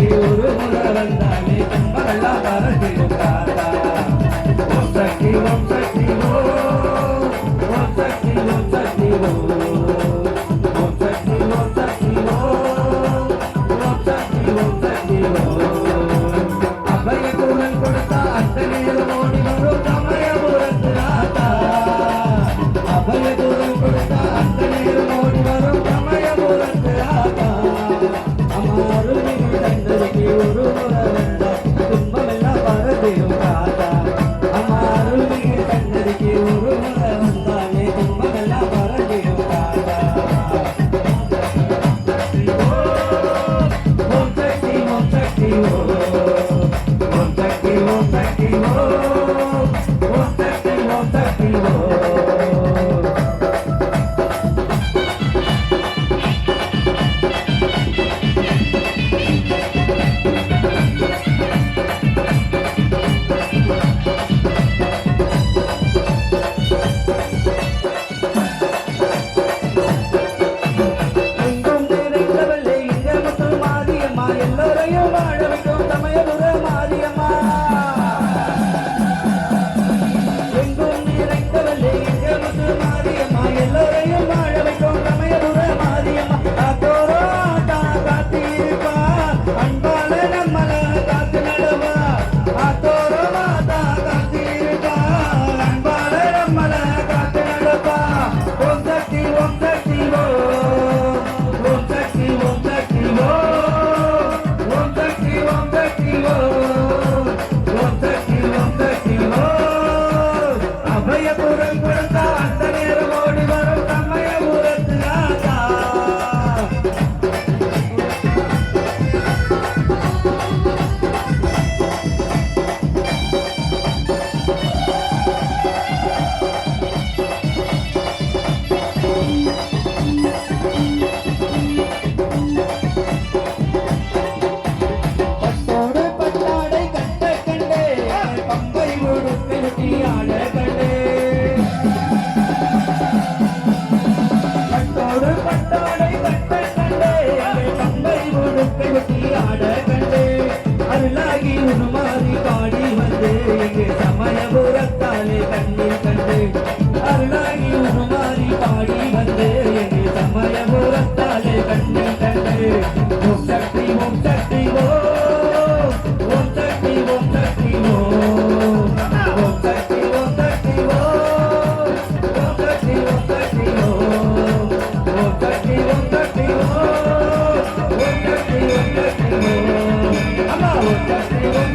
தன்னடிக்கு ஒரு முறை வந்தாலே துன்பமெல்லாம் பறந்திடும் தாத்தா. ஓம் சக்தி ஓம் சக்தி ஓம் சக்தி ஓம் சக்தி ஓம் சக்தி ஓம் சக்தி ஓம் சக்தி ஓம் சக்தி அபய குரல் கொடுத்தா அந்த நேரம் ஓடி வரும் சமயபுரத்து ஆத்தா. அபய குரல் கொடுத்தா அந்த நேரம் ஓடி வரும் சமயபுரத்து ஆத்தா. அம்மாருள் தன்னடிக்கு ஒரு முறை வந்தா துன்பமெல்லாம் பறந்திடும் தாத்தா. அம்மாருள் தன்னடிக்கு ஒரு முறை வந்தாலே துன்பமெல்லாம் பறந்திடும் தாத்தா. ஓம் சக்தி ஓம் சக்தி ஓம் சக்தி ஓம் சக்தி ஓம் சக்தி ஓம் சக்தி எங்கும் நிறைந்தவளே இங்க முத்து மாரியம்மா எல்லோரையும் வாழ வைக்கும் சமயபுர மாரியம்மா. எங்கும் நிறைந்தவளே இங்க முத்து மாரியம்மா எல்லோரையும் வாழ வைக்கும் சமயபுர மாரியம்மா. காத்தோரோ ஆட்டா காத்திருப்பா அன்பால நம்மள காத்து நடவா. காத்தோரோ மாதா காத்திருப்பா அன்பால நம்மள காத்து நடப்பா. ஓம் சக்தி ஓம் சக்தி ஓம் சக்தி ஓம் சக்தி ஓம் சக்தி ஓம் சக்தி ஓம் சக்தி ஓம் சக்தி அபயபுரம் கொடுத்தா அந்த நேரம் ஓடி வரும் சமயபுரத்து ஆத்தா. பட்டோடு பட்டாடை கண்ட கண்டே பம்பை உடுக்கை வெட்டி ஆட கண்டே. பட்டோடு பட்டாடை கண்ட கண்டே பம்பை உடுக்கை வெட்டி ஆட கண்டே. அருளாகி உருமாறி பாடி வந்து இங்கே சமயபுரத்தாலே கண்ணில் கண்டு. அருளாகி உருமாறி பாடி வந்து எங்கே சமயபுரத்தாலே கண்ணில் கண்டு. ஓம் சக்தி ஓம் சக்தி ஓம் சக்தி ஓம் சக்தி ஓம் சக்தி ஓம் சக்தி ஓம் சக்தி ஓம் சக்தி ஓம் சக்தி ஓம் சக்தி ஓம் சக்தி ஓம் சக்தி அம்மா ஓம் சக்தி ஓம்